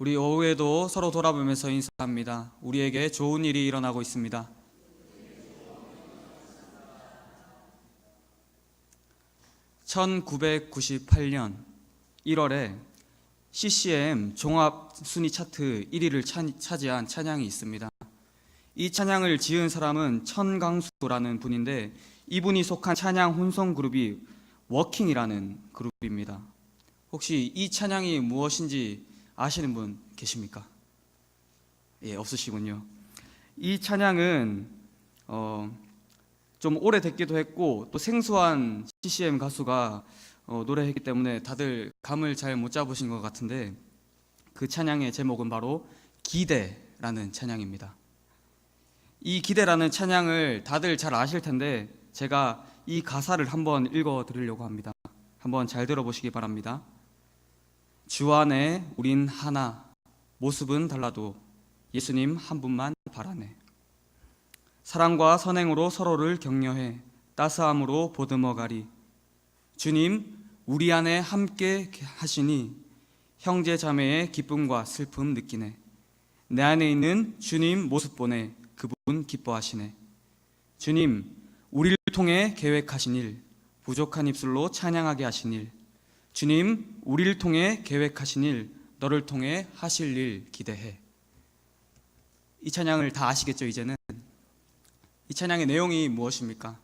우리 오후에도 서로 돌아보면서 인사합니다. 우리에게 좋은 일이 일어나고 있습니다. (1998년 1월에) CCM 종합 순위 차트 1위를 차지한 찬양이 있습니다. 이 찬양을 지은 사람은 천강수라는 분인데, 이분이 속한 찬양 혼성 그룹이 워킹이라는 그룹입니다. 혹시 이 찬양이 무엇인지 아시는 분 계십니까? 예, 없으시군요. 이 찬양은 좀 오래됐기도 했고, 또 생소한 CCM 가수가 노래했기 때문에 다들 감을 잘 못 잡으신 것 같은데, 그 찬양의 제목은 바로 기대라는 찬양입니다. 이 기대라는 찬양을 다들 잘 아실 텐데, 제가 이 가사를 한번 읽어 드리려고 합니다. 한번 잘 들어보시기 바랍니다. 주 안에 우린 하나, 모습은 달라도 예수님 한 분만 바라네. 사랑과 선행으로 서로를 격려해 따스함으로 보듬어가리. 주님 우리 안에 함께 하시니 형제 자매의 기쁨과 슬픔 느끼네. 내 안에 있는 주님 모습 보내 그분 기뻐하시네. 주님 우리를 통해 계획하신 일, 부족한 입술로 찬양하게 하신 일, 주님 우리를 통해 계획하신 일, 너를 통해 하실 일 기대해. 이 찬양을 다 아시겠죠? 이제는 이 찬양의 내용이 무엇입니까?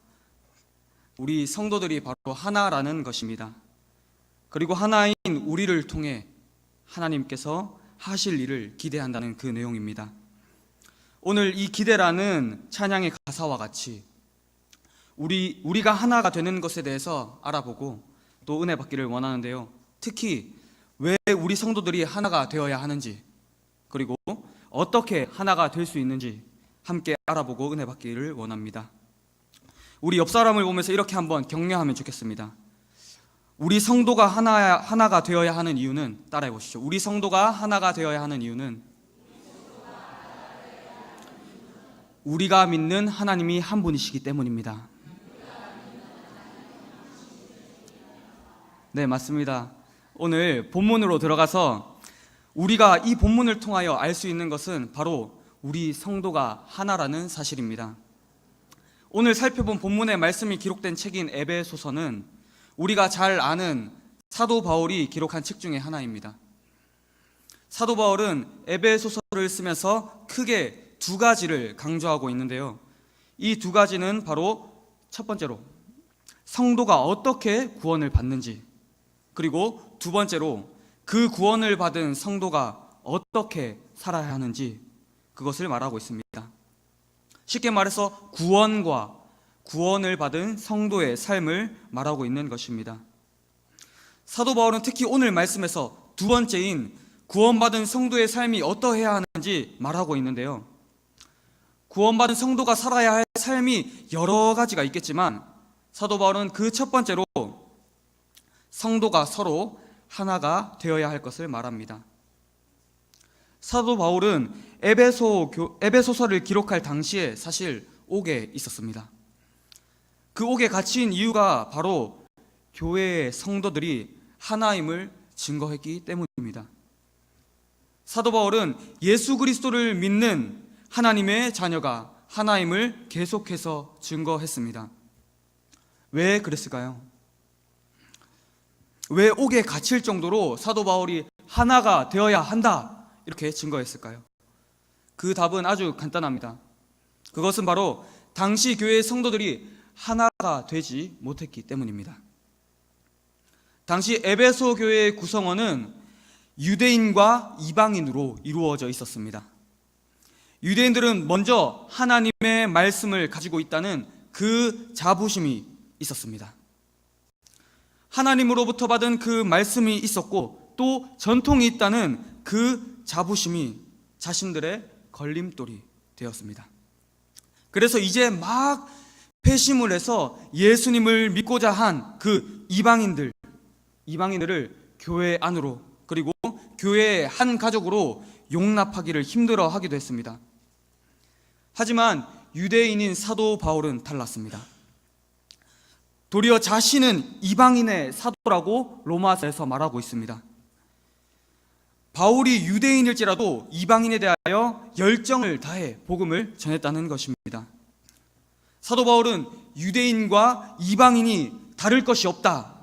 우리 성도들이 바로 하나라는 것입니다. 그리고 하나인 우리를 통해 하나님께서 하실 일을 기대한다는 그 내용입니다. 오늘 이 기대라는 찬양의 가사와 같이 우리가 하나가 되는 것에 대해서 알아보고 또 은혜 받기를 원하는데요. 특히 왜 우리 성도들이 하나가 되어야 하는지, 그리고 어떻게 하나가 될 수 있는지 함께 알아보고 은혜 받기를 원합니다. 우리 옆 사람을 보면서 이렇게 한번 격려하면 좋겠습니다. 우리 성도가 하나가 되어야 하는 이유는, 따라해 보시죠. 우리 성도가 하나가 되어야 하는 이유는 우리가 믿는 하나님이 한 분이시기 때문입니다. 네, 맞습니다. 오늘 본문으로 들어가서 우리가 이 본문을 통하여 알 수 있는 것은 바로 우리 성도가 하나라는 사실입니다. 오늘 살펴본 본문의 말씀이 기록된 책인 에베소서는 우리가 잘 아는 사도 바울이 기록한 책 중에 하나입니다. 사도 바울은 에베소서를 쓰면서 크게 두 가지를 강조하고 있는데요. 이 두 가지는 바로 첫 번째로 성도가 어떻게 구원을 받는지, 그리고 두 번째로 그 구원을 받은 성도가 어떻게 살아야 하는지, 그것을 말하고 있습니다. 쉽게 말해서 구원과 구원을 받은 성도의 삶을 말하고 있는 것입니다. 사도 바울은 특히 오늘 말씀에서 두 번째인 구원받은 성도의 삶이 어떠해야 하는지 말하고 있는데요. 구원받은 성도가 살아야 할 삶이 여러 가지가 있겠지만, 사도 바울은 그 첫 번째로 성도가 서로 하나가 되어야 할 것을 말합니다. 사도 바울은 에베소서를 기록할 당시에 사실 옥에 있었습니다. 그 옥에 갇힌 이유가 바로 교회의 성도들이 하나임을 증거했기 때문입니다. 사도 바울은 예수 그리스도를 믿는 하나님의 자녀가 하나임을 계속해서 증거했습니다. 왜 그랬을까요? 왜 옥에 갇힐 정도로 사도 바울이 하나가 되어야 한다 이렇게 증거했을까요? 그 답은 아주 간단합니다. 그것은 바로 당시 교회의 성도들이 하나가 되지 못했기 때문입니다. 당시 에베소 교회의 구성원은 유대인과 이방인으로 이루어져 있었습니다. 유대인들은 먼저 하나님의 말씀을 가지고 있다는 그 자부심이 있었습니다. 하나님으로부터 받은 그 말씀이 있었고, 또 전통이 있다는 그 자부심이 자신들의 걸림돌이 되었습니다. 그래서 이제 막 회심을 해서 예수님을 믿고자 한 그 이방인들을 교회 안으로, 그리고 교회의 한 가족으로 용납하기를 힘들어하기도 했습니다. 하지만 유대인인 사도 바울은 달랐습니다. 도리어 자신은 이방인의 사도라고 로마서에서 말하고 있습니다. 바울이 유대인일지라도 이방인에 대하여 열정을 다해 복음을 전했다는 것입니다. 사도 바울은 유대인과 이방인이 다를 것이 없다.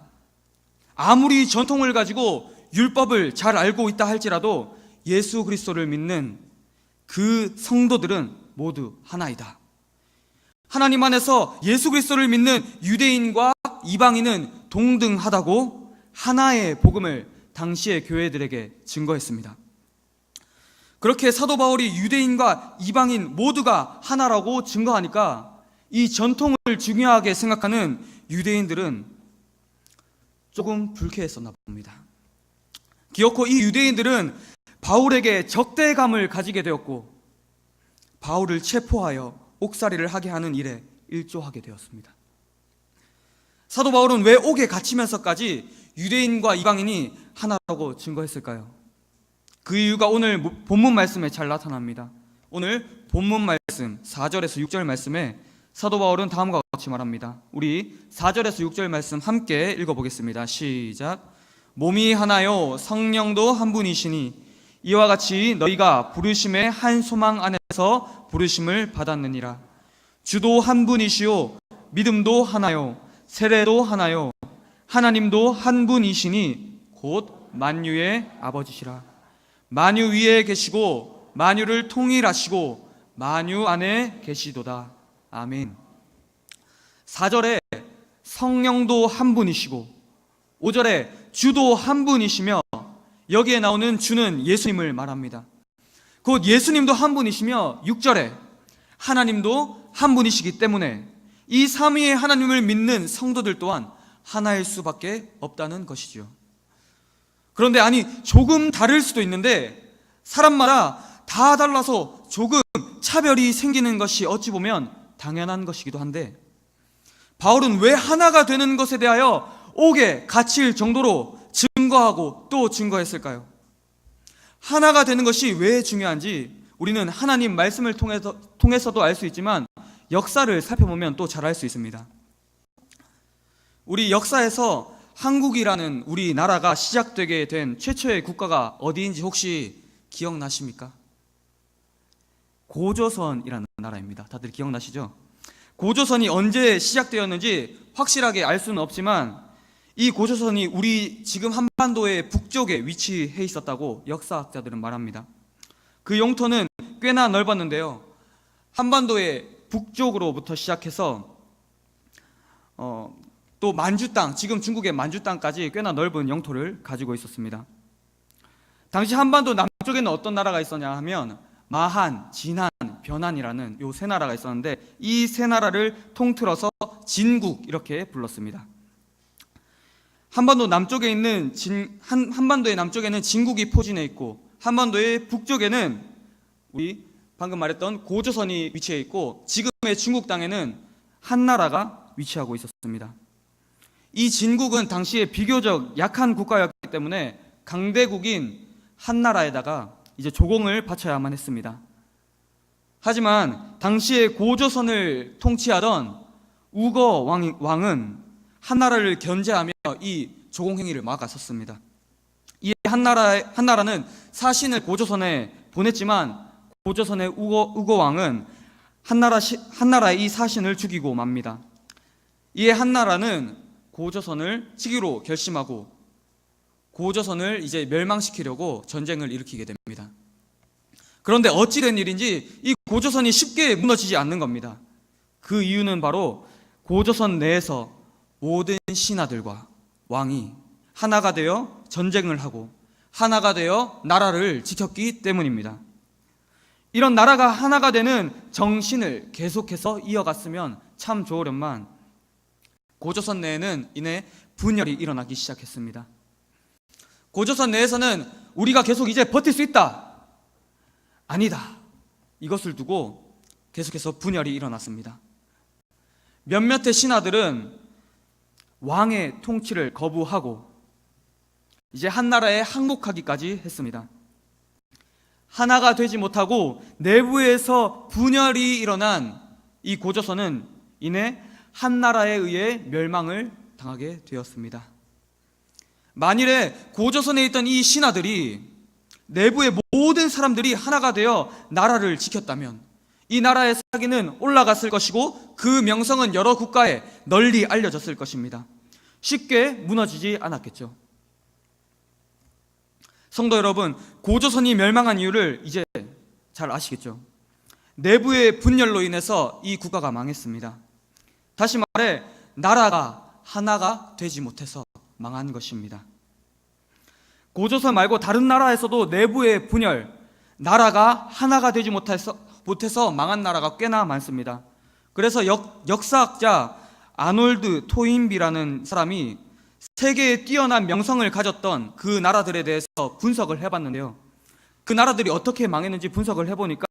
아무리 전통을 가지고 율법을 잘 알고 있다 할지라도 예수 그리스도를 믿는 그 성도들은 모두 하나이다. 하나님 안에서 예수 그리스도를 믿는 유대인과 이방인은 동등하다고 하나의 복음을 당시의 교회들에게 증거했습니다. 그렇게 사도 바울이 유대인과 이방인 모두가 하나라고 증거하니까 이 전통을 중요하게 생각하는 유대인들은 조금 불쾌했었나 봅니다. 기어코 이 유대인들은 바울에게 적대감을 가지게 되었고 바울을 체포하여 옥살이를 하게 하는 일에 일조하게 되었습니다. 사도 바울은 왜 옥에 갇히면서까지 유대인과 이방인이 하나라고 증거했을까요? 그 이유가 오늘 본문 말씀에 잘 나타납니다. 오늘 본문 말씀 4절에서 6절 말씀에 사도 바울은 다음과 같이 말합니다. 우리 4절에서 6절 말씀 함께 읽어보겠습니다. 시작. 몸이 하나요 성령도 한 분이시니 이와 같이 너희가 부르심의 한 소망 안에서 부르심을 받았느니라. 주도 한 분이시요 믿음도 하나요 세례도 하나요 하나님도 한 분이시니 곧 만유의 아버지시라. 만유 위에 계시고 만유를 통일하시고 만유 안에 계시도다. 아멘. 4절에 성령도 한 분이시고 5절에 주도 한 분이시며 여기에 나오는 주는 예수님을 말합니다. 곧 예수님도 한 분이시며 6절에 하나님도 한 분이시기 때문에 이 삼위의 하나님을 믿는 성도들 또한 하나일 수밖에 없다는 것이지요. 그런데 아니 조금 다를 수도 있는데 사람마다 다 달라서 조금 차별이 생기는 것이 어찌 보면 당연한 것이기도 한데 바울은 왜 하나가 되는 것에 대하여 옥에 갇힐 정도로 증거하고 또 증거했을까요? 하나가 되는 것이 왜 중요한지 우리는 하나님 말씀을 통해서도 알 수 있지만 역사를 살펴보면 또 잘 알 수 있습니다. 우리 역사에서 한국이라는 우리나라가 시작되게 된 최초의 국가가 어디인지 혹시 기억나십니까? 고조선이라는 나라입니다. 다들 기억나시죠? 고조선이 언제 시작되었는지 확실하게 알 수는 없지만 이 고조선이 우리 지금 한반도의 북쪽에 위치해 있었다고 역사학자들은 말합니다. 그 영토는 꽤나 넓었는데요. 한반도의 북쪽으로부터 시작해서 또 만주 땅, 지금 중국의 만주 땅까지 꽤나 넓은 영토를 가지고 있었습니다. 당시 한반도 남쪽에는 어떤 나라가 있었냐 하면 마한, 진한, 변한이라는 요 세 나라가 있었는데 이 세 나라를 통틀어서 진국 이렇게 불렀습니다. 한반도의 남쪽에는 진국이 포진해 있고 한반도의 북쪽에는 우리 방금 말했던 고조선이 위치해 있고 지금의 중국 땅에는 한나라가 위치하고 있었습니다. 이 진국은 당시에 비교적 약한 국가였기 때문에 강대국인 한나라에다가 이제 조공을 바쳐야만 했습니다. 하지만 당시에 고조선을 통치하던 우거 왕은 한나라를 견제하며 이 조공행위를 막았었습니다. 이 한나라는 사신을 고조선에 보냈지만 고조선의 우거 왕은 한나라의 이 사신을 죽이고 맙니다. 이에 한나라는 고조선을 치기로 결심하고 고조선을 이제 멸망시키려고 전쟁을 일으키게 됩니다. 그런데 어찌된 일인지 이 고조선이 쉽게 무너지지 않는 겁니다. 그 이유는 바로 고조선 내에서 모든 신하들과 왕이 하나가 되어 전쟁을 하고 하나가 되어 나라를 지켰기 때문입니다. 이런 나라가 하나가 되는 정신을 계속해서 이어갔으면 참 좋으련만 고조선 내에는 이내 분열이 일어나기 시작했습니다. 고조선 내에서는 우리가 계속 이제 버틸 수 있다, 아니다, 이것을 두고 계속해서 분열이 일어났습니다. 몇몇의 신하들은 왕의 통치를 거부하고 이제 한나라에 항복하기까지 했습니다. 하나가 되지 못하고 내부에서 분열이 일어난 이 고조선은 이내 한나라에 의해 멸망을 당하게 되었습니다. 만일에 고조선에 있던 이 신하들이 내부의 모든 사람들이 하나가 되어 나라를 지켰다면 이 나라의 사기는 올라갔을 것이고 그 명성은 여러 국가에 널리 알려졌을 것입니다. 쉽게 무너지지 않았겠죠. 성도 여러분, 고조선이 멸망한 이유를 이제 잘 아시겠죠? 내부의 분열로 인해서 이 국가가 망했습니다. 다시 말해 나라가 하나가 되지 못해서 망한 것입니다. 고조선 말고 다른 나라에서도 내부의 분열, 나라가 하나가 되지 못해서 망한 나라가 꽤나 많습니다. 그래서 역사학자 아놀드 토인비라는 사람이 세계에 뛰어난 명성을 가졌던 그 나라들에 대해서 분석을 해봤는데요. 그 나라들이 어떻게 망했는지 분석을 해보니까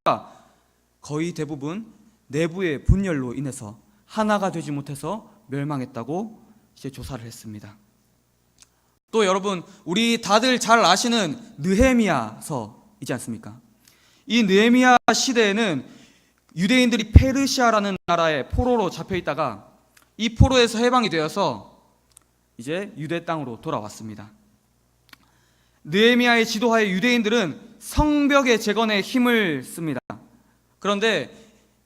거의 대부분 내부의 분열로 인해서 하나가 되지 못해서 멸망했다고 이제 조사를 했습니다. 또 여러분, 우리 다들 잘 아시는 느헤미야서이지 않습니까? 이 느헤미야 시대에는 유대인들이 페르시아라는 나라에 포로로 잡혀 있다가 이 포로에서 해방이 되어서 이제 유대 땅으로 돌아왔습니다. 느헤미야의 지도하에 유대인들은 성벽의 재건에 힘을 씁니다. 그런데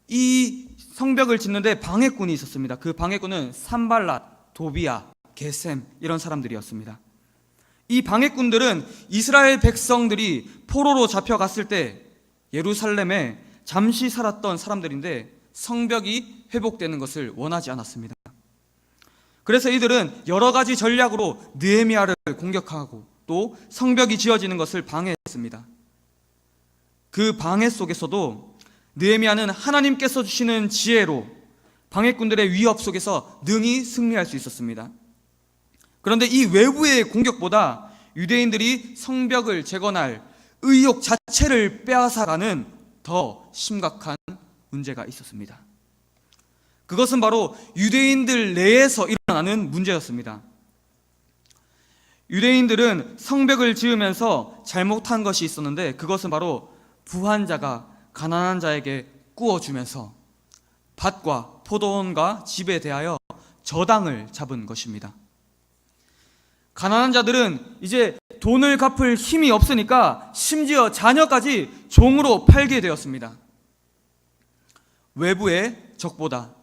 이 성벽을 짓는데 방해꾼이 있었습니다. 그 방해꾼은 산발랏, 도비야, 게셈 이런 사람들이었습니다. 이 방해꾼들은 이스라엘 백성들이 포로로 잡혀갔을 때 예루살렘에 잠시 살았던 사람들인데 성벽이 회복되는 것을 원하지 않았습니다. 그래서 이들은 여러 가지 전략으로 느헤미야를 공격하고 또 성벽이 지어지는 것을 방해했습니다. 그 방해 속에서도 느헤미야는 하나님께서 주시는 지혜로 방해꾼들의 위협 속에서 능히 승리할 수 있었습니다. 그런데 이 외부의 공격보다 유대인들이 성벽을 재건할 의욕 자체를 빼앗아가는 더 심각한 문제가 있었습니다. 그것은 바로 유대인들 내에서 일어나는 문제였습니다. 유대인들은 성벽을 지으면서 잘못한 것이 있었는데 그것은 바로 부한 자가 가난한 자에게 구워주면서 밭과 포도원과 집에 대하여 저당을 잡은 것입니다. 가난한 자들은 이제 돈을 갚을 힘이 없으니까 심지어 자녀까지 종으로 팔게 되었습니다. 외부의 적보다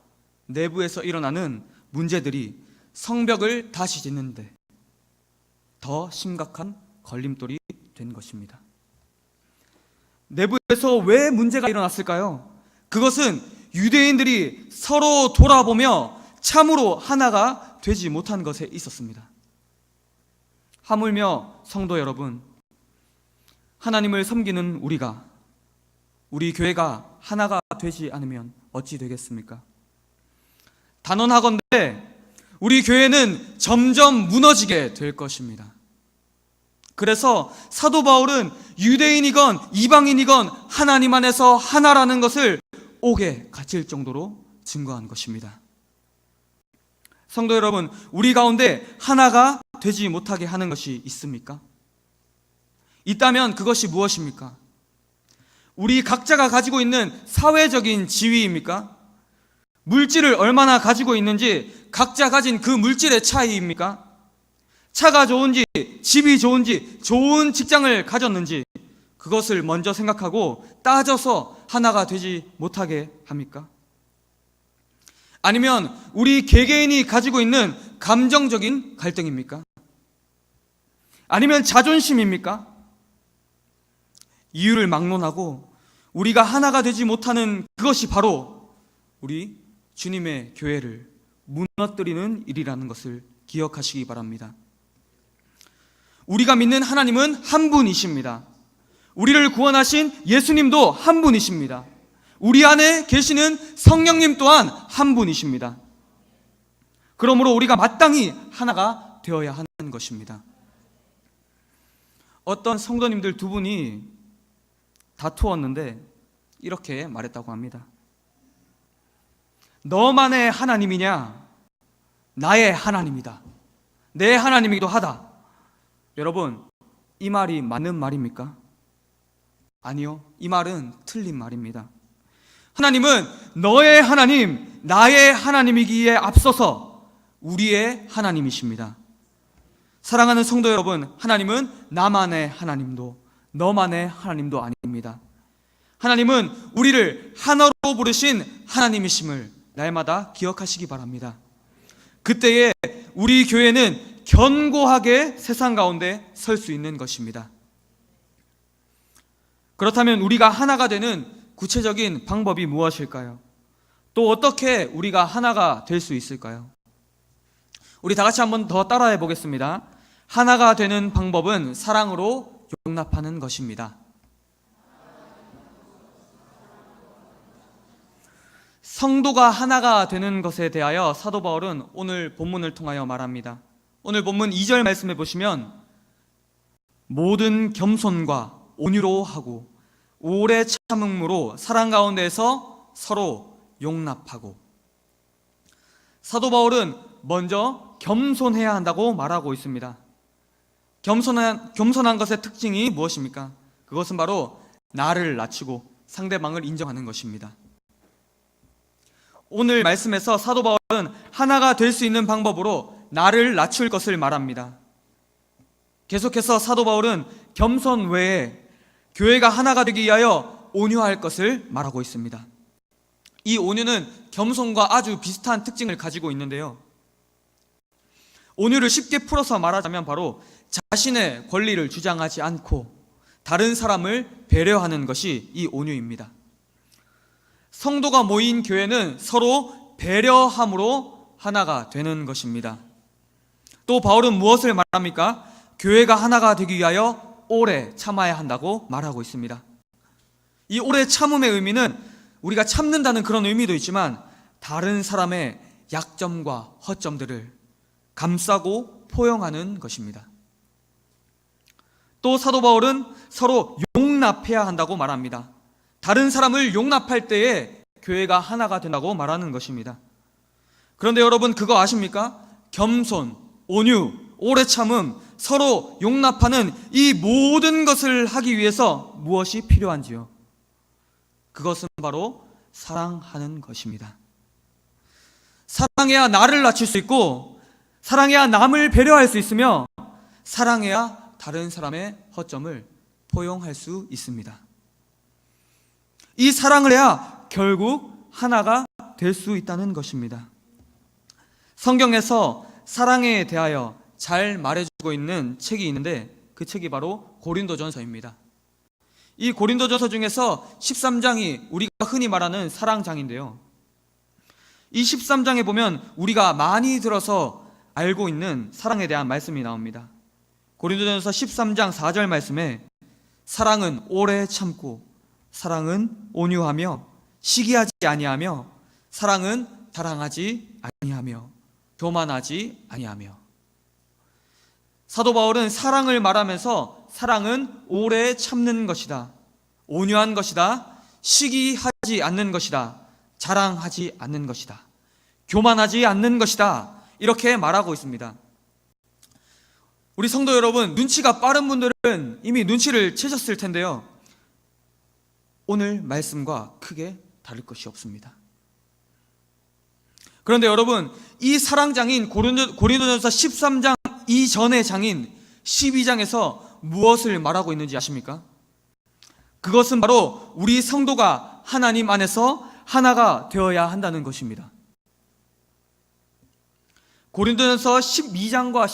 내부에서 일어나는 문제들이 성벽을 다시 짓는데 더 심각한 걸림돌이 된 것입니다. 내부에서 왜 문제가 일어났을까요? 그것은 유대인들이 서로 돌아보며 참으로 하나가 되지 못한 것에 있었습니다. 하물며 성도 여러분, 하나님을 섬기는 우리 교회가 하나가 되지 않으면 어찌 되겠습니까? 단언하건대 우리 교회는 점점 무너지게 될 것입니다. 그래서 사도 바울은 유대인이건 이방인이건 하나님 안에서 하나라는 것을 옥에 갇힐 정도로 증거한 것입니다. 성도 여러분, 우리 가운데 하나가 되지 못하게 하는 것이 있습니까? 있다면 그것이 무엇입니까? 우리 각자가 가지고 있는 사회적인 지위입니까? 물질을 얼마나 가지고 있는지 각자 가진 그 물질의 차이입니까? 차가 좋은지 집이 좋은지 좋은 직장을 가졌는지 그것을 먼저 생각하고 따져서 하나가 되지 못하게 합니까? 아니면 우리 개개인이 가지고 있는 감정적인 갈등입니까? 아니면 자존심입니까? 이유를 막론하고 우리가 하나가 되지 못하는 그것이 바로 우리 주님의 교회를 무너뜨리는 일이라는 것을 기억하시기 바랍니다. 우리가 믿는 하나님은 한 분이십니다. 우리를 구원하신 예수님도 한 분이십니다. 우리 안에 계시는 성령님 또한 한 분이십니다. 그러므로 우리가 마땅히 하나가 되어야 하는 것입니다. 어떤 성도님들 두 분이 다투었는데 이렇게 말했다고 합니다. 너만의 하나님이냐? 나의 하나님이다. 내 하나님이기도 하다. 여러분, 이 말이 맞는 말입니까? 아니요, 이 말은 틀린 말입니다. 하나님은 너의 하나님, 나의 하나님이기에 앞서서 우리의 하나님이십니다. 사랑하는 성도 여러분, 하나님은 나만의 하나님도 너만의 하나님도 아닙니다. 하나님은 우리를 하나로 부르신 하나님이심을 날마다 기억하시기 바랍니다. 그때에 우리 교회는 견고하게 세상 가운데 설 수 있는 것입니다. 그렇다면 우리가 하나가 되는 구체적인 방법이 무엇일까요? 또 어떻게 우리가 하나가 될 수 있을까요? 우리 다 같이 한번 더 따라해 보겠습니다. 하나가 되는 방법은 사랑으로 용납하는 것입니다. 성도가 하나가 되는 것에 대하여 사도 바울은 오늘 본문을 통하여 말합니다. 오늘 본문 2절 말씀해 보시면 모든 겸손과 온유로 하고 오래 참음으로 사랑 가운데서 서로 용납하고. 사도 바울은 먼저 겸손해야 한다고 말하고 있습니다. 겸손한 것의 특징이 무엇입니까? 그것은 바로 나를 낮추고 상대방을 인정하는 것입니다. 오늘 말씀에서 사도 바울은 하나가 될 수 있는 방법으로 나를 낮출 것을 말합니다. 계속해서 사도 바울은 겸손 외에 교회가 하나가 되기 위하여 온유할 것을 말하고 있습니다. 이 온유는 겸손과 아주 비슷한 특징을 가지고 있는데요. 온유를 쉽게 풀어서 말하자면 바로 자신의 권리를 주장하지 않고 다른 사람을 배려하는 것이 이 온유입니다. 성도가 모인 교회는 서로 배려함으로 하나가 되는 것입니다. 또 바울은 무엇을 말합니까? 교회가 하나가 되기 위하여 오래 참아야 한다고 말하고 있습니다. 이 오래 참음의 의미는 우리가 참는다는 그런 의미도 있지만 다른 사람의 약점과 허점들을 감싸고 포용하는 것입니다. 또 사도 바울은 서로 용납해야 한다고 말합니다. 다른 사람을 용납할 때에 교회가 하나가 된다고 말하는 것입니다. 그런데 여러분 그거 아십니까? 겸손, 온유, 오래 참음, 서로 용납하는 이 모든 것을 하기 위해서 무엇이 필요한지요? 그것은 바로 사랑하는 것입니다. 사랑해야 나를 낮출 수 있고 사랑해야 남을 배려할 수 있으며 사랑해야 다른 사람의 허점을 포용할 수 있습니다. 이 사랑을 해야 결국 하나가 될 수 있다는 것입니다. 성경에서 사랑에 대하여 잘 말해주고 있는 책이 있는데 그 책이 바로 고린도전서입니다. 이 고린도전서 중에서 13장이 우리가 흔히 말하는 사랑장인데요. 이 13장에 보면 우리가 많이 들어서 알고 있는 사랑에 대한 말씀이 나옵니다. 고린도전서 13장 4절 말씀에 사랑은 오래 참고 사랑은 온유하며 시기하지 아니하며 사랑은 자랑하지 아니하며 교만하지 아니하며. 사도 바울은 사랑을 말하면서 사랑은 오래 참는 것이다, 온유한 것이다, 시기하지 않는 것이다, 자랑하지 않는 것이다, 교만하지 않는 것이다, 이렇게 말하고 있습니다. 우리 성도 여러분, 눈치가 빠른 분들은 이미 눈치를 채셨을 텐데요, 오늘 말씀과 크게 다를 것이 없습니다. 그런데 여러분, 이 사랑장인 고린도전서 13장 이전의 장인 12장에서 무엇을 말하고 있는지 아십니까? 그것은 바로 우리 성도가 하나님 안에서 하나가 되어야 한다는 것입니다. 고린도전서 12장과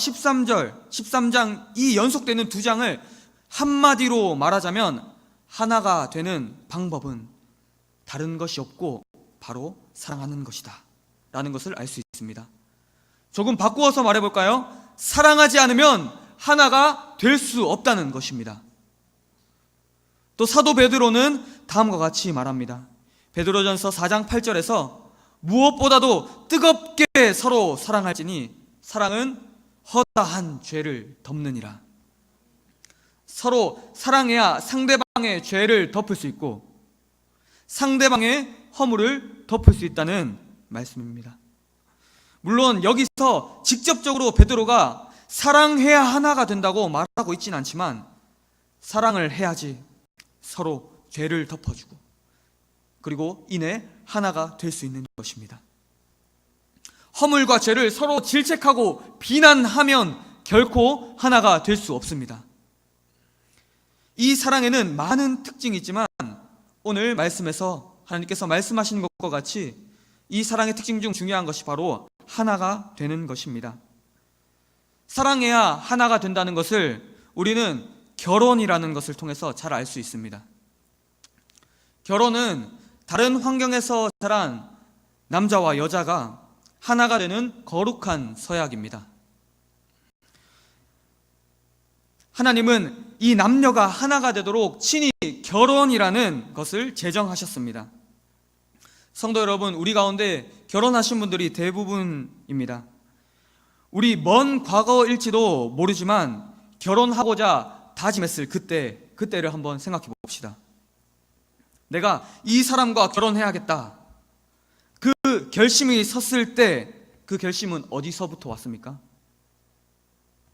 13장 이 연속되는 두 장을 한마디로 말하자면 하나가 되는 방법은 다른 것이 없고 바로 사랑하는 것이다 라는 것을 알 수 있습니다. 조금 바꾸어서 말해볼까요? 사랑하지 않으면 하나가 될 수 없다는 것입니다. 또 사도 베드로는 다음과 같이 말합니다. 베드로전서 4장 8절에서 무엇보다도 뜨겁게 서로 사랑할지니 사랑은 허다한 죄를 덮느니라. 서로 사랑해야 상대방의 죄를 덮을 수 있고 상대방의 허물을 덮을 수 있다는 말씀입니다. 물론 여기서 직접적으로 베드로가 사랑해야 하나가 된다고 말하고 있지는 않지만 사랑을 해야지 서로 죄를 덮어주고 그리고 이내 하나가 될 수 있는 것입니다. 허물과 죄를 서로 질책하고 비난하면 결코 하나가 될 수 없습니다. 이 사랑에는 많은 특징이 있지만 오늘 말씀에서 하나님께서 말씀하시는 것과 같이 이 사랑의 특징 중 중요한 것이 바로 하나가 되는 것입니다. 사랑해야 하나가 된다는 것을 우리는 결혼이라는 것을 통해서 잘 알 수 있습니다. 결혼은 다른 환경에서 자란 남자와 여자가 하나가 되는 거룩한 서약입니다. 하나님은 이 남녀가 하나가 되도록 친히 결혼이라는 것을 제정하셨습니다. 성도 여러분, 우리 가운데 결혼하신 분들이 대부분입니다. 우리 먼 과거일지도 모르지만 결혼하고자 다짐했을 그때를 한번 생각해 봅시다. 내가 이 사람과 결혼해야겠다. 그 결심이 섰을 때 그 결심은 어디서부터 왔습니까?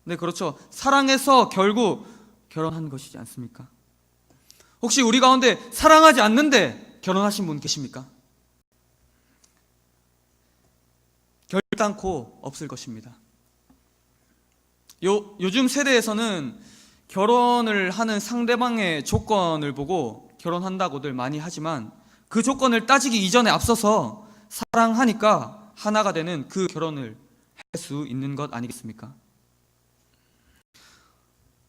네, 그렇죠. 사랑해서 결국 결혼한 것이지 않습니까? 혹시 우리 가운데 사랑하지 않는데 결혼하신 분 계십니까? 결단코 없을 것입니다. 요즘 세대에서는 결혼을 하는 상대방의 조건을 보고 결혼한다고들 많이 하지만 그 조건을 따지기 이전에 앞서서 사랑하니까 하나가 되는 그 결혼을 할 수 있는 것 아니겠습니까?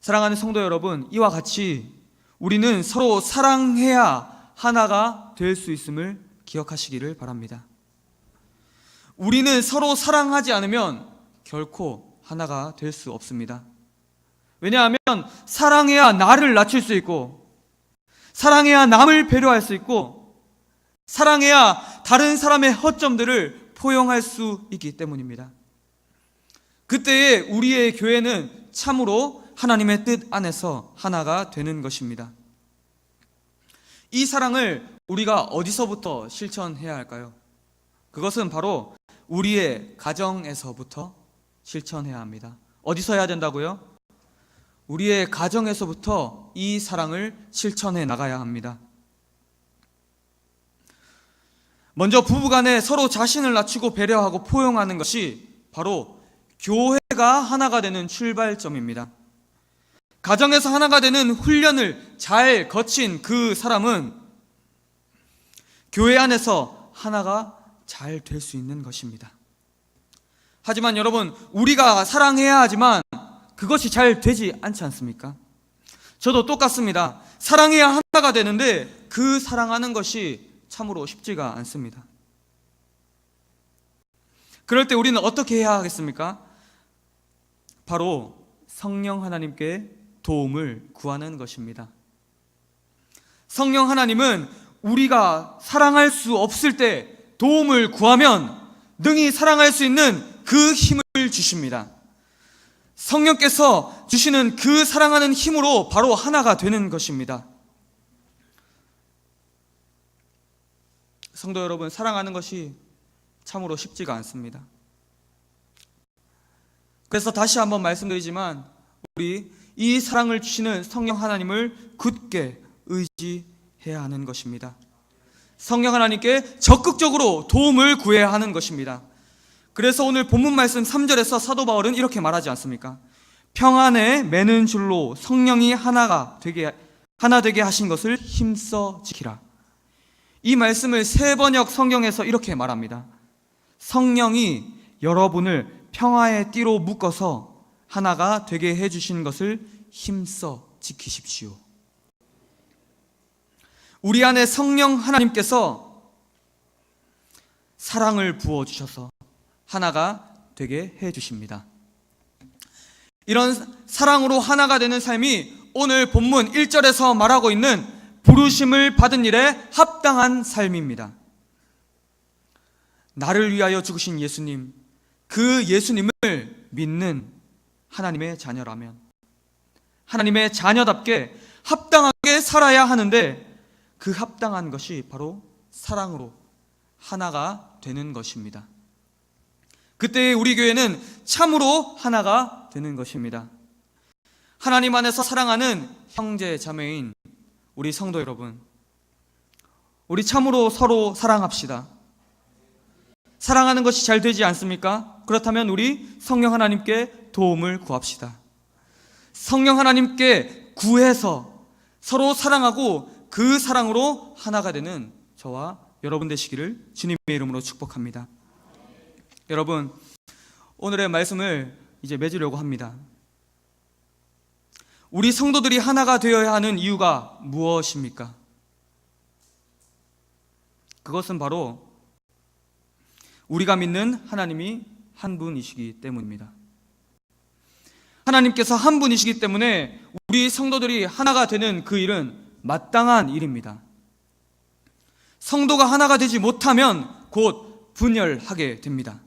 사랑하는 성도 여러분, 이와 같이 우리는 서로 사랑해야 하나가 될 수 있음을 기억하시기를 바랍니다. 우리는 서로 사랑하지 않으면 결코 하나가 될 수 없습니다. 왜냐하면 사랑해야 나를 낮출 수 있고, 사랑해야 남을 배려할 수 있고, 사랑해야 다른 사람의 허점들을 포용할 수 있기 때문입니다. 그때에 우리의 교회는 참으로 하나님의 뜻 안에서 하나가 되는 것입니다. 이 사랑을 우리가 어디서부터 실천해야 할까요? 그것은 바로 우리의 가정에서부터 실천해야 합니다. 어디서 해야 된다고요? 우리의 가정에서부터 이 사랑을 실천해 나가야 합니다. 먼저 부부간에 서로 자신을 낮추고 배려하고 포용하는 것이 바로 교회가 하나가 되는 출발점입니다. 가정에서 하나가 되는 훈련을 잘 거친 그 사람은 교회 안에서 하나가 잘 될 수 있는 것입니다. 하지만 여러분, 우리가 사랑해야 하지만 그것이 잘 되지 않지 않습니까? 저도 똑같습니다. 사랑해야 하나가 되는데 그 사랑하는 것이 참으로 쉽지가 않습니다. 그럴 때 우리는 어떻게 해야 하겠습니까? 바로 성령 하나님께 도움을 구하는 것입니다. 성령 하나님은 우리가 사랑할 수 없을 때 도움을 구하면 능히 사랑할 수 있는 그 힘을 주십니다. 성령께서 주시는 그 사랑하는 힘으로 바로 하나가 되는 것입니다. 성도 여러분, 사랑하는 것이 참으로 쉽지가 않습니다. 그래서 다시 한번 말씀드리지만 우리 이 사랑을 주시는 성령 하나님을 굳게 의지해야 하는 것입니다. 성령 하나님께 적극적으로 도움을 구해야 하는 것입니다. 그래서 오늘 본문 말씀 3절에서 사도 바울은 이렇게 말하지 않습니까? 평안에 매는 줄로 성령이 하나 되게 하신 것을 힘써 지키라. 이 말씀을 세번역 성경에서 이렇게 말합니다. 성령이 여러분을 평화의 띠로 묶어서 하나가 되게 해주신 것을 힘써 지키십시오. 우리 안에 성령 하나님께서 사랑을 부어주셔서 하나가 되게 해주십니다. 이런 사랑으로 하나가 되는 삶이 오늘 본문 1절에서 말하고 있는 부르심을 받은 일에 합당한 삶입니다. 나를 위하여 죽으신 예수님, 그 예수님을 믿는 하나님의 자녀라면 하나님의 자녀답게 합당하게 살아야 하는데 그 합당한 것이 바로 사랑으로 하나가 되는 것입니다. 그때 우리 교회는 참으로 하나가 되는 것입니다. 하나님 안에서 사랑하는 형제 자매인 우리 성도 여러분, 우리 참으로 서로 사랑합시다. 사랑하는 것이 잘 되지 않습니까? 그렇다면 우리 성령 하나님께 도움을 구합시다. 성령 하나님께 구해서 서로 사랑하고 그 사랑으로 하나가 되는 저와 여러분 되시기를 주님의 이름으로 축복합니다. 여러분, 오늘의 말씀을 이제 맺으려고 합니다. 우리 성도들이 하나가 되어야 하는 이유가 무엇입니까? 그것은 바로 우리가 믿는 하나님이 한 분이시기 때문입니다. 하나님께서 한 분이시기 때문에 우리 성도들이 하나가 되는 그 일은 마땅한 일입니다. 성도가 하나가 되지 못하면 곧 분열하게 됩니다.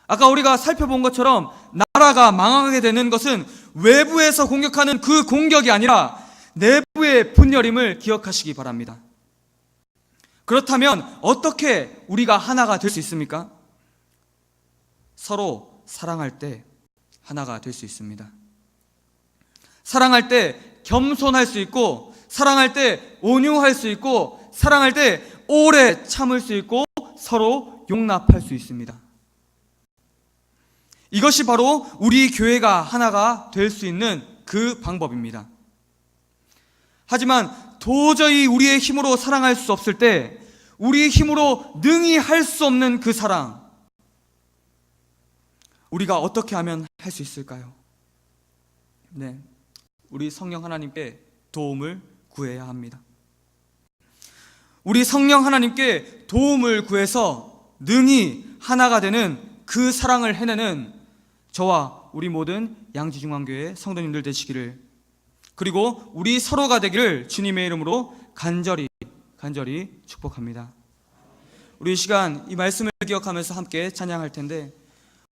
아까 우리가 살펴본 것처럼 나라가 망하게 되는 것은 외부에서 공격하는 그 공격이 아니라 내부의 분열임을 기억하시기 바랍니다. 그렇다면 어떻게 우리가 하나가 될 수 있습니까? 서로 사랑할 때 하나가 될 수 있습니다. 사랑할 때 겸손할 수 있고, 사랑할 때 온유할 수 있고, 사랑할 때 오래 참을 수 있고, 서로 용납할 수 있습니다. 이것이 바로 우리 교회가 하나가 될 수 있는 그 방법입니다. 하지만 도저히 우리의 힘으로 사랑할 수 없을 때, 우리의 힘으로 능히 할 수 없는 그 사랑, 우리가 어떻게 하면 할 수 있을까요? 네, 우리 성령 하나님께 도움을 구해야 합니다. 우리 성령 하나님께 도움을 구해서 능히 하나가 되는 그 사랑을 해내는 저와 우리 모든 양지중앙교회 성도님들 되시기를, 그리고 우리 서로가 되기를 주님의 이름으로 간절히 축복합니다. 우리 이 시간 이 말씀을 기억하면서 함께 찬양할 텐데,